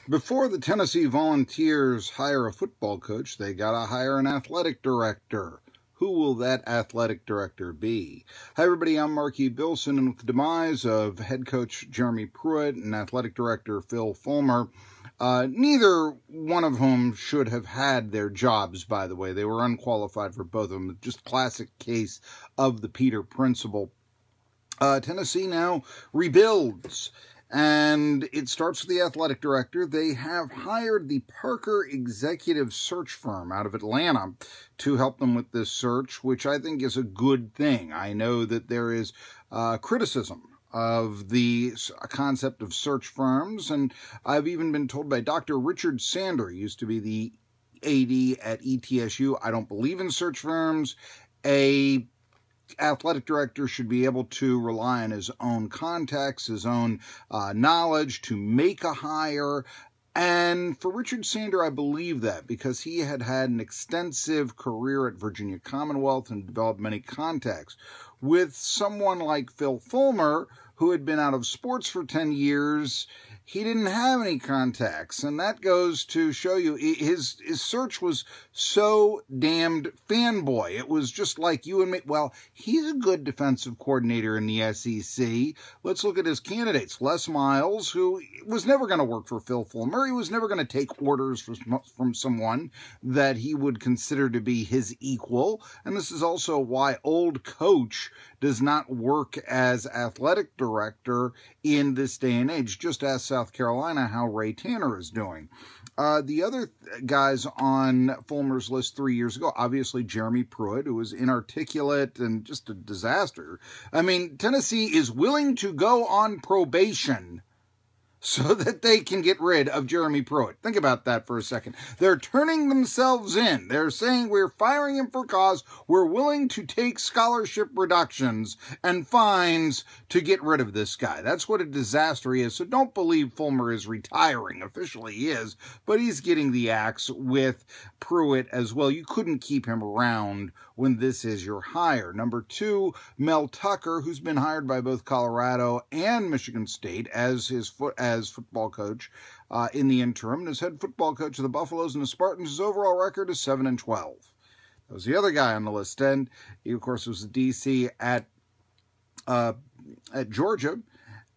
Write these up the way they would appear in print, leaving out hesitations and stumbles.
Before the Tennessee Volunteers hire a football coach, they got to hire an athletic director. Who will that athletic director be? Hi, everybody. I'm Marky Billson, and with the demise of head coach Jeremy Pruitt and athletic director Phil Fulmer, neither one of whom should have had their jobs, by the way. They were unqualified for both of them. Just classic case of the Peter principle. Tennessee now rebuilds. And it starts with the athletic director. They have hired the Parker Executive Search Firm out of Atlanta to help them with this search, which I think is a good thing. I know that there is criticism of the concept of search firms, and I've even been told by Dr. Richard Sander, used to be the AD at ETSU, I don't believe in search firms. A athletic director should be able to rely on his own contacts, his own knowledge to make a hire. And for Richard Sander, I believe that because he had an extensive career at Virginia Commonwealth and developed many contacts. With someone like Phil Fulmer, who had been out of sports for 10 years, he didn't have any contacts, and that goes to show you his search was so damned fanboy. It was just like you and me. Well, he's a good defensive coordinator in the SEC. Let's look at his candidates. Les Miles, who was never going to work for Phil Fulmer. He was never going to take orders from someone that he would consider to be his equal. And this is also why old coach does not work as athletic director in this day and age. Just ask South Carolina how Ray Tanner is doing. The other guys on Fulmer's list 3 years ago, obviously Jeremy Pruitt, who was inarticulate and just a disaster. I mean, Tennessee is willing to go on probation so that they can get rid of Jeremy Pruitt. Think about that for a second. They're turning themselves in. They're saying we're firing him for cause. We're willing to take scholarship reductions and fines to get rid of this guy. That's what a disaster he is. So don't believe Fulmer is retiring. Officially he is, but he's getting the axe with Pruitt as well. You couldn't keep him around when this is your hire. Number two, Mel Tucker, who's been hired by both Colorado and Michigan State as football coach in the interim, and as head football coach of the Buffaloes and the Spartans. His overall record is 7-12. That was the other guy on the list, and he, of course, was the DC at Georgia.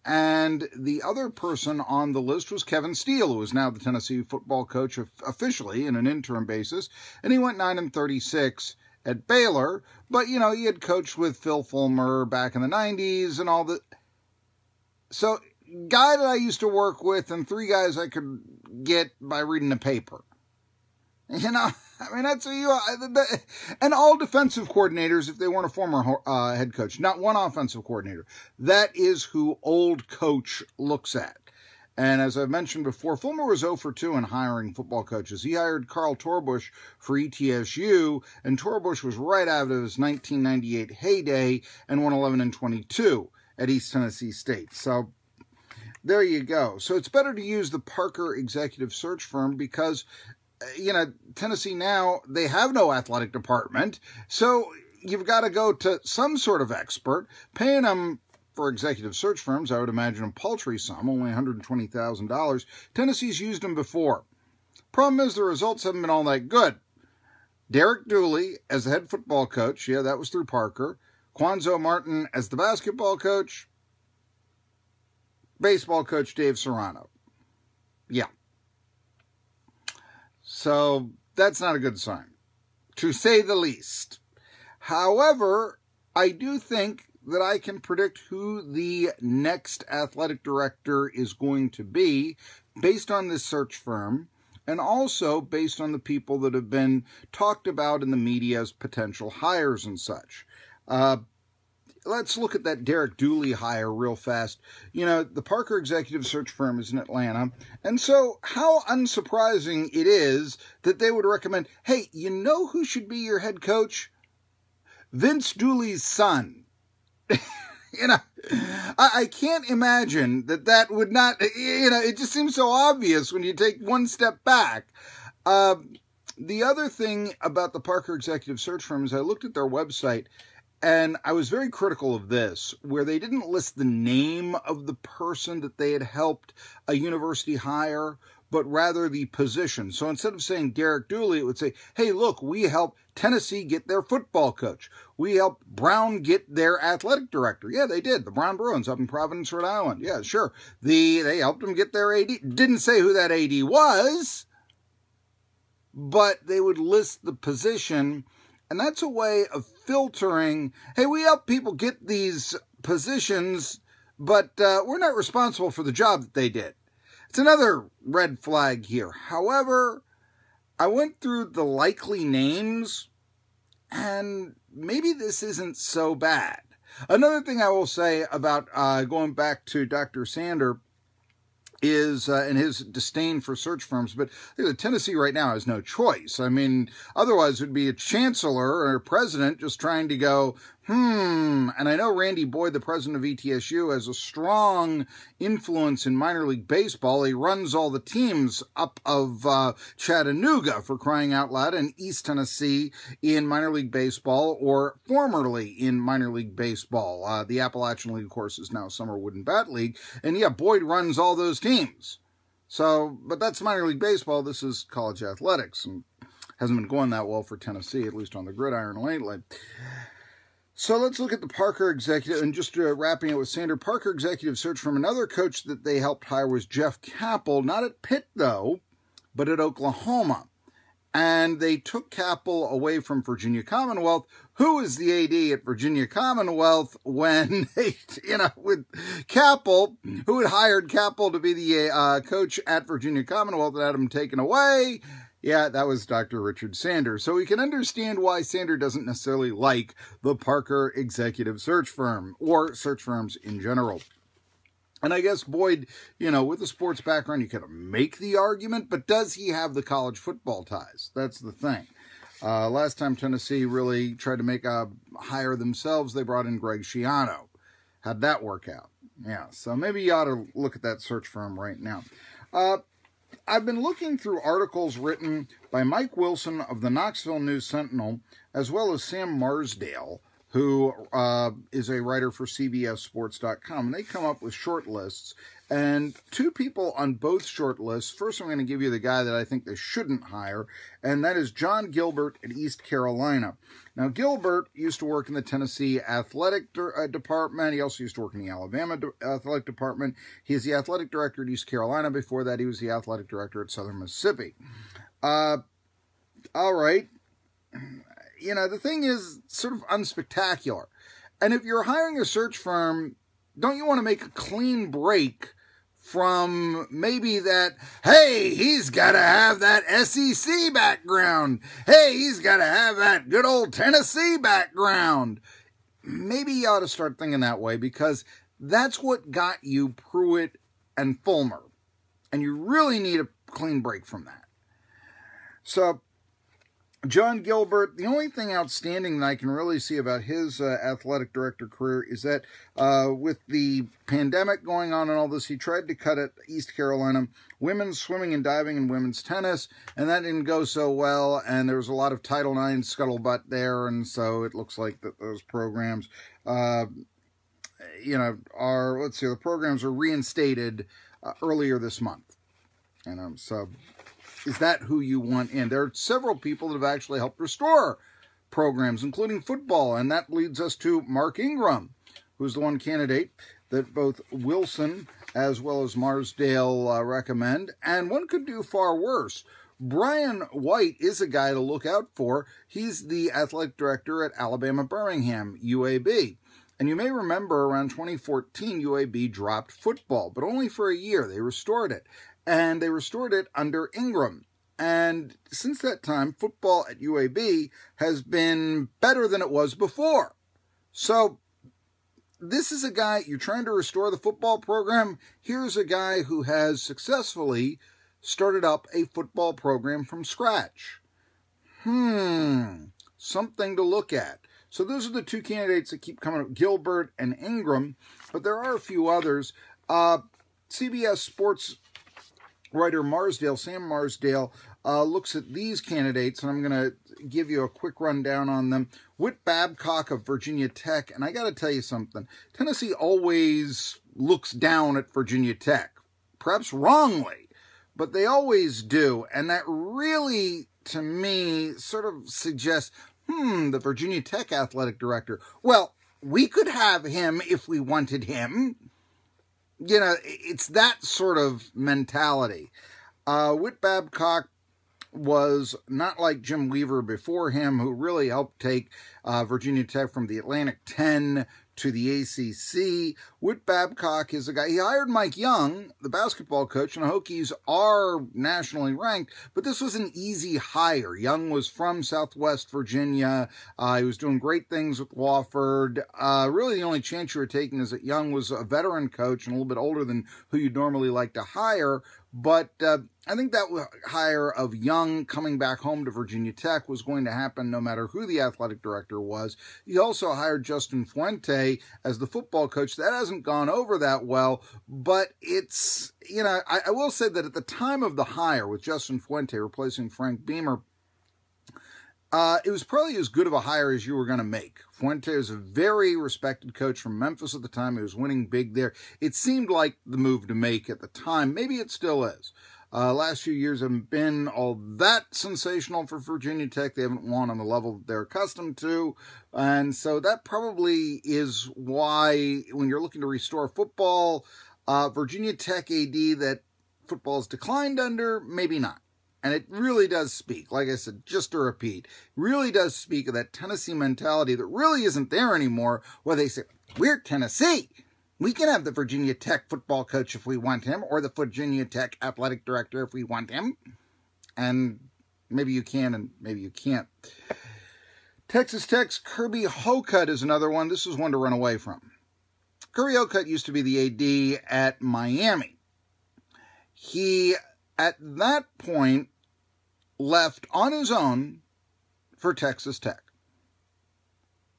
And the other person on the list was Kevin Steele, who is now the Tennessee football coach officially in an interim basis, and he went 9-36 at Baylor. But, you know, he had coached with Phil Fulmer back in the 90s and all that. So, guy that I used to work with and three guys I could get by reading the paper. You know, I mean, that's and all defensive coordinators, if they weren't a former head coach, not one offensive coordinator. That is who old coach looks at. And as I've mentioned before, Fulmer was 0-2 in hiring football coaches. He hired Carl Torbush for ETSU, and Torbush was right out of his 1998 heyday and won 11-22 at East Tennessee State. So there you go. So it's better to use the Parker Executive Search Firm because, you know, Tennessee now, they have no athletic department. So you've got to go to some sort of expert, paying them for executive search firms, I would imagine a paltry sum, only $120,000. Tennessee's used them before. Problem is the results haven't been all that good. Derek Dooley as the head football coach, yeah, that was through Parker. Quanzo Martin as the basketball coach. Baseball coach Dave Serrano. Yeah. So that's not a good sign, to say the least. However, I do think that I can predict who the next athletic director is going to be based on this search firm and also based on the people that have been talked about in the media as potential hires and such. Let's look at that Derek Dooley hire real fast. You know, the Parker Executive Search Firm is in Atlanta, and so how unsurprising it is that they would recommend, hey, you know who should be your head coach? Vince Dooley's son. You know, I can't imagine that would not, you know, it just seems so obvious when you take one step back. The other thing about the Parker Executive Search Firm is I looked at their website, And I was very critical of this, where they didn't list the name of the person that they had helped a university hire, but rather the position. So instead of saying Derek Dooley, it would say, hey, look, we helped Tennessee get their football coach. We helped Brown get their athletic director. Yeah, they did. The Brown Bruins up in Providence, Rhode Island. Yeah, sure. They helped them get their AD. Didn't say who that AD was, but they would list the position. And that's a way of filtering, hey, we help people get these positions, but we're not responsible for the job that they did. It's another red flag here. However, I went through the likely names, and maybe this isn't so bad. Another thing I will say about going back to Dr. Sander is and his disdain for search firms, but Tennessee right now has no choice. I mean, otherwise it would be a chancellor or a president just trying to go, and I know Randy Boyd, the president of ETSU, has a strong influence in minor league baseball. He runs all the teams up of Chattanooga, for crying out loud, and East Tennessee in minor league baseball, or formerly in minor league baseball. The Appalachian League, of course, is now Summer Wooden Bat League. And yeah, Boyd runs all those teams. So, but that's minor league baseball. This is college athletics, and hasn't been going that well for Tennessee, at least on the gridiron lately. So let's look at the Parker executive, and just wrapping it with Sander. Parker executive search from another coach that they helped hire was Jeff Capel, not at Pitt though, but at Oklahoma. And they took Capel away from Virginia Commonwealth. Who was the AD at Virginia Commonwealth when they, with Capel, who had hired Capel to be the coach at Virginia Commonwealth and had him taken away? Yeah, that was Dr. Richard Sander. So we can understand why Sander doesn't necessarily like the Parker executive search firm, or search firms in general. And I guess Boyd, with a sports background, you could make the argument, but does he have the college football ties? That's the thing. Last time Tennessee really tried to make a hire themselves, they brought in Greg Schiano. How'd that work out? Yeah, so maybe you ought to look at that search firm right now. I've been looking through articles written by Mike Wilson of the Knoxville News-Sentinel, as well as Sam Marsdale, who is a writer for CBSSports.com. And they come up with short lists, and two people on both short lists. First, I'm going to give you the guy that I think they shouldn't hire, and that is John Gilbert at East Carolina. Now, Gilbert used to work in the Tennessee Athletic Department. He also used to work in the Alabama Athletic Department. He is the athletic director at East Carolina. Before that, he was the athletic director at Southern Mississippi. All right. The thing is sort of unspectacular. And if you're hiring a search firm, don't you want to make a clean break from maybe that, hey, he's got to have that SEC background. Hey, he's got to have that good old Tennessee background. Maybe you ought to start thinking that way, because that's what got you Pruitt and Fulmer. And you really need a clean break from that. So, John Gilbert, the only thing outstanding that I can really see about his athletic director career is that with the pandemic going on and all this, he tried to cut at East Carolina women's swimming and diving and women's tennis, and that didn't go so well, and there was a lot of Title IX scuttlebutt there, and so it looks like that those programs, the programs are reinstated earlier this month. And so, is that who you want in? There are several people that have actually helped restore programs, including football, and that leads us to Mark Ingram, who's the one candidate that both Wilson as well as Marsdale recommend, and one could do far worse. Brian White is a guy to look out for. He's the athletic director at Alabama Birmingham, UAB. And you may remember around 2014, UAB dropped football, but only for a year. They restored it. And they restored it under Ingram. And since that time, football at UAB has been better than it was before. So this is a guy, you're trying to restore the football program. Here's a guy who has successfully started up a football program from scratch. Something to look at. So those are the two candidates that keep coming up, Gilbert and Ingram. But there are a few others. CBS Sports writer Marsdale, Sam Marsdale, looks at these candidates, and I'm going to give you a quick rundown on them. Whit Babcock of Virginia Tech, and I got to tell you something. Tennessee always looks down at Virginia Tech, perhaps wrongly, but they always do, and that really, to me, sort of suggests, the Virginia Tech athletic director, well, we could have him if we wanted him. You know, it's that sort of mentality. Whit Babcock was not like Jim Weaver before him, who really helped take Virginia Tech from the Atlantic 10 to the ACC. Whit Babcock is a guy, he hired Mike Young, the basketball coach, and the Hokies are nationally ranked, but this was an easy hire. Young was from Southwest Virginia. He was doing great things with Wofford. Really the only chance you were taking is that Young was a veteran coach and a little bit older than who you'd normally like to hire, but I think that hire of Young coming back home to Virginia Tech was going to happen no matter who the athletic director was. He also hired Justin Fuente as the football coach. That hasn't gone over that well, but it's, you know, I will say that at the time of the hire with Justin Fuente replacing Frank Beamer, it was probably as good of a hire as you were going to make. Fuente is a very respected coach from Memphis at the time. He was winning big there. It seemed like the move to make at the time. Maybe it still is. Last few years haven't been all that sensational for Virginia Tech. They haven't won on the level they're accustomed to. And so that probably is why, when you're looking to restore football, Virginia Tech AD that football's declined under, maybe not. And it really does speak, like I said, just to repeat, really does speak of that Tennessee mentality that really isn't there anymore, where they say, we're Tennessee. We can have the Virginia Tech football coach if we want him, or the Virginia Tech athletic director if we want him. And maybe you can and maybe you can't. Texas Tech's Kirby Hocutt is another one. This is one to run away from. Kirby Hocutt used to be the AD at Miami. He, at that point, left on his own for Texas Tech.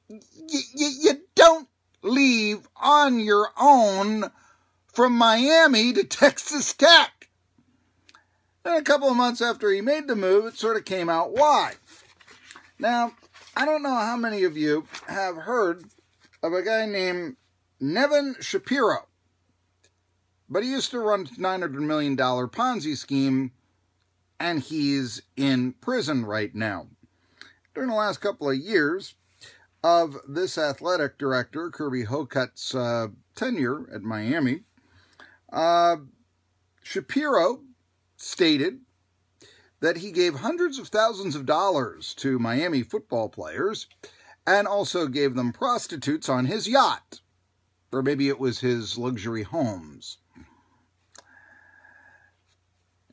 You don't leave on your own from Miami to Texas Tech. And a couple of months after he made the move, it sort of came out why. Now, I don't know how many of you have heard of a guy named Nevin Shapiro, but he used to run a $900 million Ponzi scheme, and he's in prison right now. During the last couple of years of this athletic director, Kirby Hocutt's tenure at Miami, Shapiro stated that he gave hundreds of thousands of dollars to Miami football players and also gave them prostitutes on his yacht, or maybe it was his luxury homes.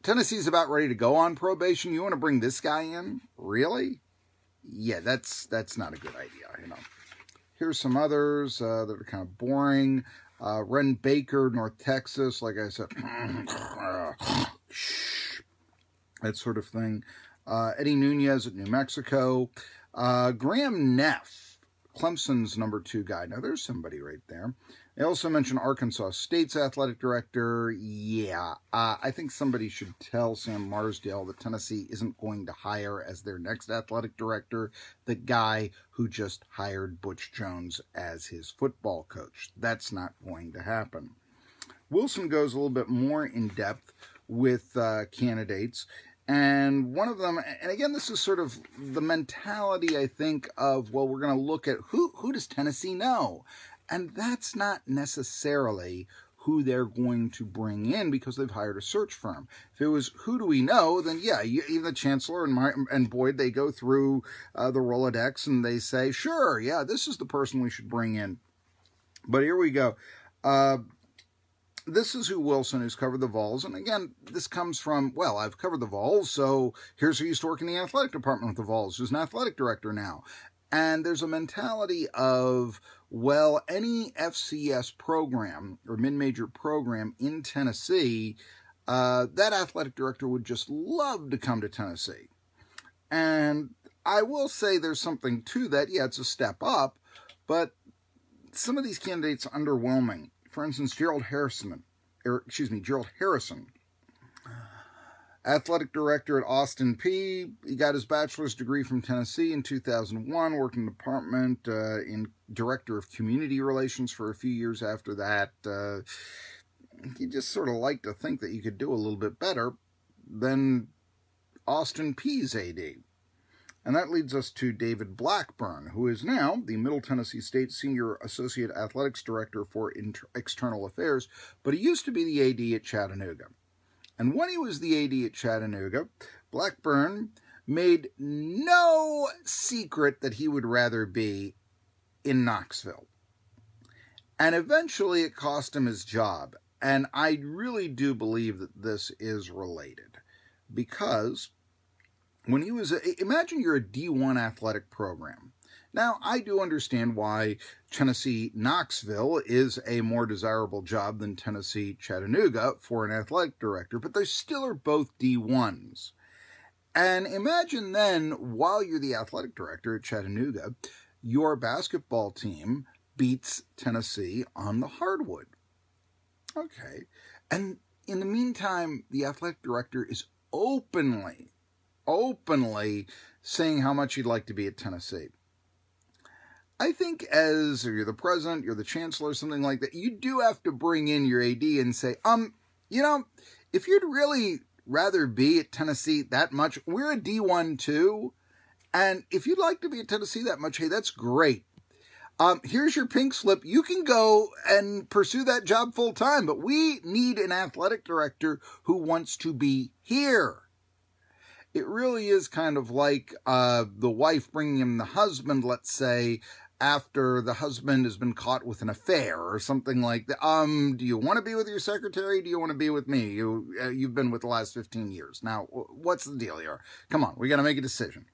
Tennessee's about ready to go on probation. You want to bring this guy in? Really? Yeah, that's not a good idea, you know. Here's some others that are kind of boring. Ren Baker, North Texas, like I said, that sort of thing. Eddie Nunez at New Mexico. Graham Neff, Clemson's #2 guy. Now, there's somebody right there. They also mentioned Arkansas State's athletic director. Yeah, I think somebody should tell Sam Marsdale that Tennessee isn't going to hire as their next athletic director the guy who just hired Butch Jones as his football coach. That's not going to happen. Wilson goes a little bit more in depth with candidates. And one of them, and again, this is sort of the mentality, I think, of, well, we're going to look at who does Tennessee know? And that's not necessarily who they're going to bring in because they've hired a search firm. If it was who do we know, then yeah, even the chancellor and Boyd, they go through the Rolodex and they say, sure, yeah, this is the person we should bring in. But here we go. This is who Wilson, who's covered the Vols. And again, this comes from, well, I've covered the Vols, so here's who used to work in the athletic department with the Vols, who's an athletic director now. And there's a mentality of, well, any FCS program or mid-major program in Tennessee, that athletic director would just love to come to Tennessee. And I will say there's something to that. Yeah, it's a step up, but some of these candidates are underwhelming. For instance, Gerald Harrison. Athletic director at Austin Peay. He got his bachelor's degree from Tennessee in 2001, worked in the department in director of community relations for a few years after that. He just sort of liked to think that you could do a little bit better than Austin Peay's AD. And that leads us to David Blackburn, who is now the Middle Tennessee State Senior Associate Athletics Director for External Affairs, but he used to be the AD at Chattanooga. And when he was the AD at Chattanooga, Blackburn made no secret that he would rather be in Knoxville. And eventually it cost him his job. And I really do believe that this is related. Because when he was, imagine you're a D1 athletic program. Now, I do understand why Tennessee Knoxville is a more desirable job than Tennessee Chattanooga for an athletic director, but they still are both D1s. And imagine then, while you're the athletic director at Chattanooga, your basketball team beats Tennessee on the hardwood. Okay. And in the meantime, the athletic director is openly saying how much he'd like to be at Tennessee. I think as you're the president, you're the chancellor, something like that, you do have to bring in your AD and say, you know, if you'd really rather be at Tennessee that much, we're a D1 too, and if you'd like to be at Tennessee that much, hey, that's great. Here's your pink slip. You can go and pursue that job full time, but we need an athletic director who wants to be here. It really is kind of like the wife bringing him the husband, let's say, after the husband has been caught with an affair or something like that. Do you want to be with your secretary? Do you want to be with me? You've been with the last 15 years. Now, what's the deal here? Come on, we got to make a decision.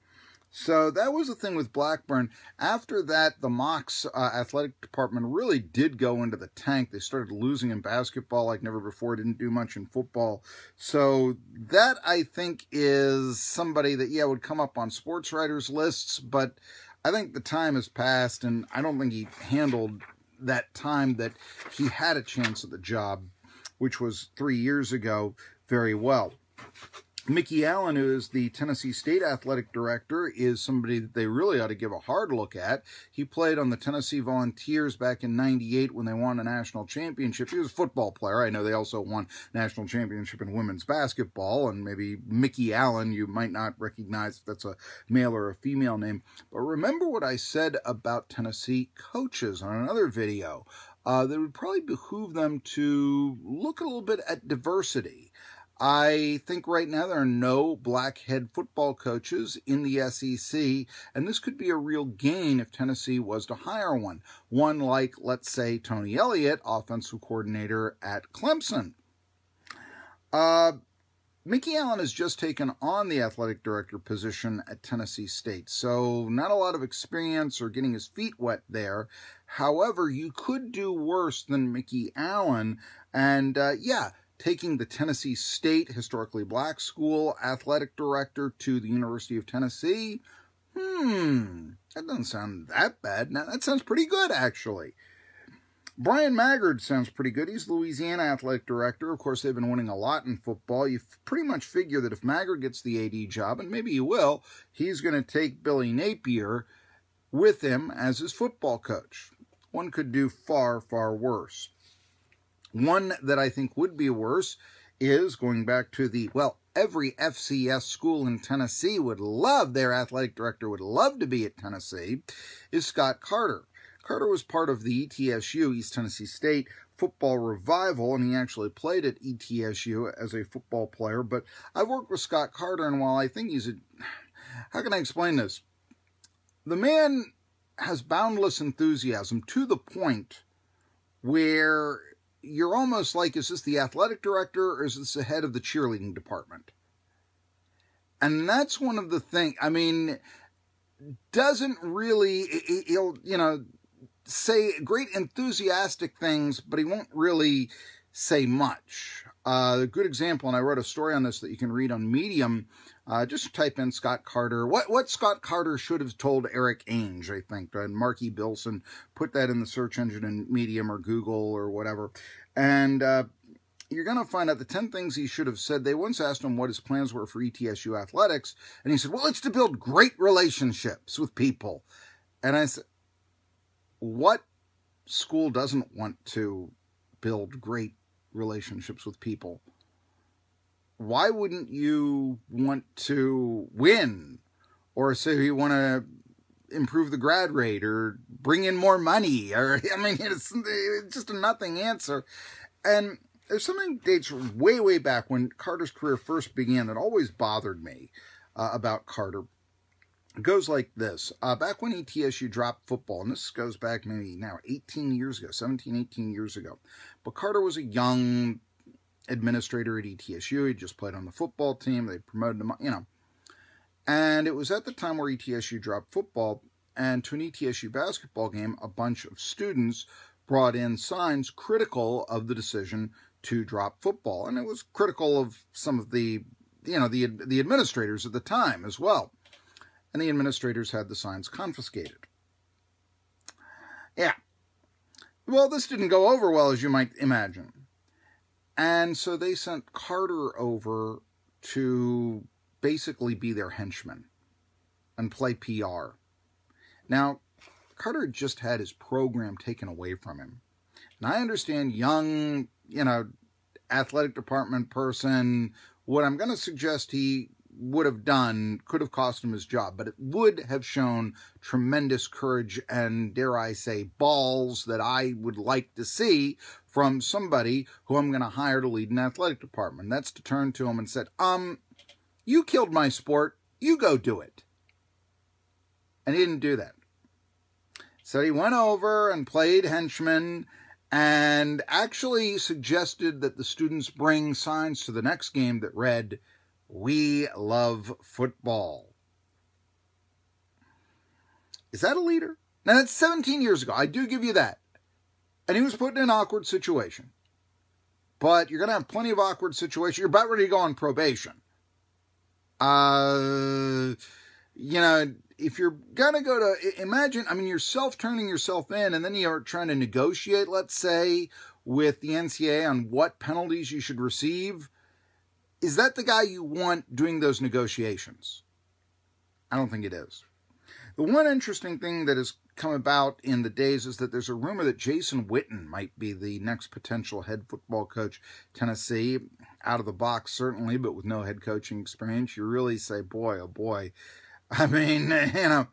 So that was the thing with Blackburn. After that, the Mocs athletic department really did go into the tank. They started losing in basketball like never before, didn't do much in football. So that, I think, is somebody that, yeah, would come up on sports writers' lists, but I think the time has passed, and I don't think he handled that time that he had a chance at the job, which was 3 years ago, very well. Mickey Allen, who is the Tennessee State Athletic Director, is somebody that they really ought to give a hard look at. He played on the Tennessee Volunteers back in '98 when they won a national championship. He was a football player. I know they also won national championship in women's basketball, and maybe Mickey Allen, you might not recognize if that's a male or a female name. But remember what I said about Tennessee coaches on another video. That would probably behoove them to look a little bit at diversity. I think right now there are no black head football coaches in the SEC, and this could be a real gain if Tennessee was to hire one. One like, let's say, Tony Elliott, offensive coordinator at Clemson. Mickey Allen has just taken on the athletic director position at Tennessee State, so not a lot of experience or getting his feet wet there. However, you could do worse than Mickey Allen, and yeah, taking the Tennessee State historically black school athletic director to the University of Tennessee, that doesn't sound that bad. Now, that sounds pretty good, actually. Brian Maggard sounds pretty good. He's the Louisiana athletic director. Of course, they've been winning a lot in football. You pretty much figure that if Maggard gets the AD job, and maybe he will, he's going to take Billy Napier with him as his football coach. One could do far, far worse. One that I think would be worse is going back to the, well, every FCS school in Tennessee would love, their athletic director would love to be at Tennessee, is Scott Carter. Carter was part of the ETSU, East Tennessee State, football revival, and he actually played at ETSU as a football player. But I've worked with Scott Carter, and while I think he's a, how can I explain this? The man has boundless enthusiasm to the point where you're almost like, is this the athletic director or is this the head of the cheerleading department? And that's one of the things, I mean, doesn't really, he'll, you know, say great enthusiastic things, but he won't really say much. A good example, and I wrote a story on this that you can read on Medium, just type in Scott Carter. What Scott Carter should have told Eric Ainge, I think. And Marky Billson, put that in the search engine in Medium or Google or whatever. And you're going to find out the 10 things he should have said. They once asked him what his plans were for ETSU athletics, and he said, well, it's to build great relationships with people. And I said, what school doesn't want to build great relationships with people? Why wouldn't you want to win? Or say you want to improve the grad rate or bring in more money? Or, I mean, it's just a nothing answer. And there's something that dates way, way back when Carter's career first began that always bothered me about Carter. It goes like this. Back when ETSU dropped football, and this goes back maybe now 18 years ago, 17, 18 years ago. But Carter was a young administrator at ETSU. He just played on the football team. They promoted him, you know. And it was at the time where ETSU dropped football, and to an ETSU basketball game, a bunch of students brought in signs critical of the decision to drop football. And it was critical of some of the, you know, the administrators at the time as well. And the administrators had the signs confiscated. Yeah. Well, this didn't go over well, as you might imagine. And so they sent Carter over to basically be their henchman and play PR. Now, Carter had just had his program taken away from him. And I understand young, you know, athletic department person, what I'm going to suggest he would have done could have cost him his job, but it would have shown tremendous courage and, dare I say, balls that I would like to see from somebody who I'm going to hire to lead an athletic department. That's to turn to him and said, you killed my sport, you go do it. And he didn't do that. So he went over and played henchman and actually suggested that the students bring signs to the next game that read, "We love football." Is that a leader? Now, that's 17 years ago. I do give you that. And he was put in an awkward situation. But you're going to have plenty of awkward situations. You're about ready to go on probation. You know, if you're going to go to, imagine, I mean, yourself turning yourself in, and then you're trying to negotiate, let's say, with the NCAA on what penalties you should receive. Is that the guy you want doing those negotiations? I don't think it is. The one interesting thing that has come about in the days is that there's a rumor that Jason Witten might be the next potential head football coach, Tennessee. Out of the box, certainly, but with no head coaching experience. You really say, boy, oh boy. I mean, you know.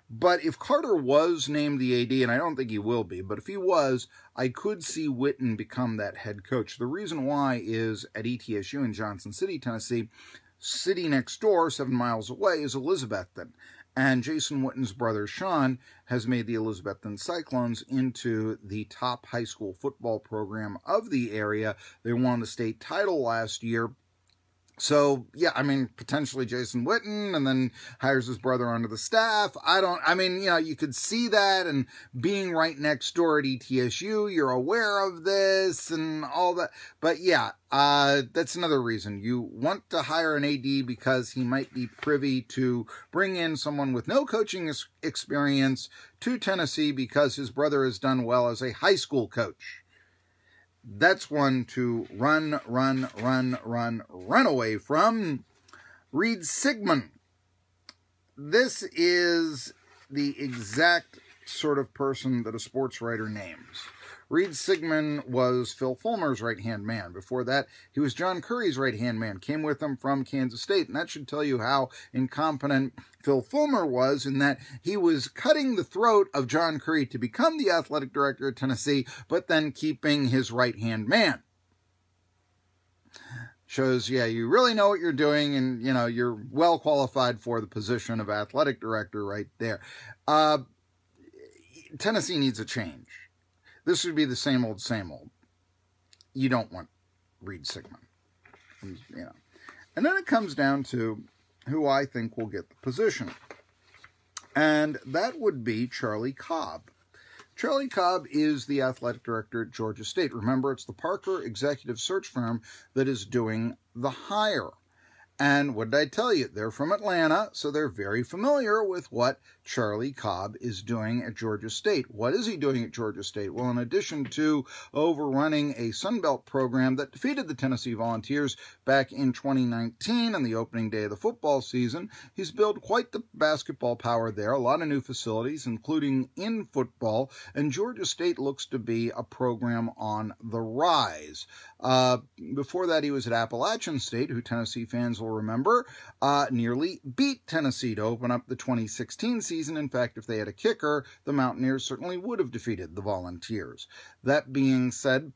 But if Carter was named the AD, and I don't think he will be, but if he was, I could see Witten become that head coach. The reason why is at ETSU in Johnson City, Tennessee, city next door, 7 miles away, is Elizabethton. And Jason Witten's brother, Sean, has made the Elizabethton Cyclones into the top high school football program of the area. They won the state title last year. So, yeah, I mean, potentially Jason Witten, and then hires his brother onto the staff. I mean, you know, you could see that, and being right next door at ETSU, you're aware of this and all that. But, yeah, that's another reason. You want to hire an AD because he might be privy to bring in someone with no coaching experience to Tennessee because his brother has done well as a high school coach. That's one to run away from. Reed Sigmund. This is the exact sort of person that a sports writer names. Reed Sigmund was Phil Fulmer's right-hand man. Before that, he was John Curry's right-hand man. Came with him from Kansas State. And that should tell you how incompetent Phil Fulmer was in that he was cutting the throat of John Curry to become the athletic director at Tennessee, but then keeping his right-hand man. Shows, yeah, you really know what you're doing, and, you know, you're well qualified for the position of athletic director right there. Tennessee needs a change. This would be the same old, same old. You don't want Reed Sigmund. You know. And then it comes down to who I think will get the position. And that would be Charlie Cobb. Charlie Cobb is the athletic director at Georgia State. Remember, it's the Parker executive search firm that is doing the hire. And what did I tell you? They're from Atlanta, so they're very familiar with what Charlie Cobb is doing at Georgia State. What is he doing at Georgia State? Well, in addition to overrunning a Sun Belt program that defeated the Tennessee Volunteers back in 2019 on the opening day of the football season, he's built quite the basketball power there, a lot of new facilities, including in football, and Georgia State looks to be a program on the rise. Before that, he was at Appalachian State, who Tennessee fans will remember, nearly beat Tennessee to open up the 2016 season. In fact, if they had a kicker, the Mountaineers certainly would have defeated the Volunteers. That being said,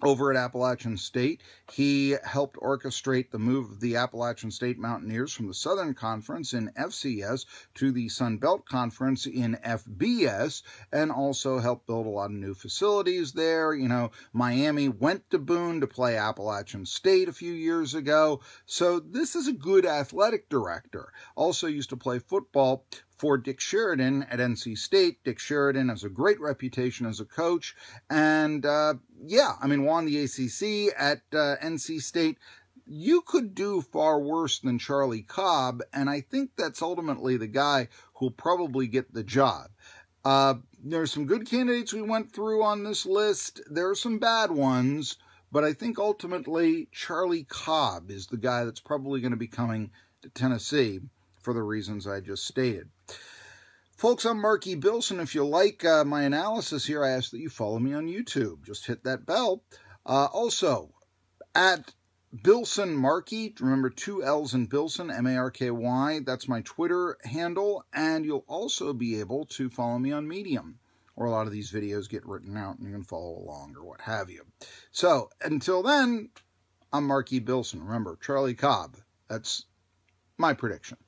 over at Appalachian State, he helped orchestrate the move of the Appalachian State Mountaineers from the Southern Conference in FCS to the Sun Belt Conference in FBS, and also helped build a lot of new facilities there. You know, Miami went to Boone to play Appalachian State a few years ago, so this is a good athletic director. Also used to play football for Dick Sheridan at NC State. Dick Sheridan has a great reputation as a coach, and won the ACC at NC State. You could do far worse than Charlie Cobb, and I think that's ultimately the guy who'll probably get the job. There are some good candidates we went through on this list. There are some bad ones, but I think ultimately Charlie Cobb is the guy that's probably going to be coming to Tennessee for the reasons I just stated. Folks, I'm Marky Billson. If you like my analysis here, I ask that you follow me on YouTube. Just hit that bell. Also, at Billson Marky, remember 2 L's in Billson, M-A-R-K-Y. That's my Twitter handle. And you'll also be able to follow me on Medium, where a lot of these videos get written out and you can follow along or what have you. So, until then, I'm Marky Billson. Remember, Charlie Cobb. That's my prediction.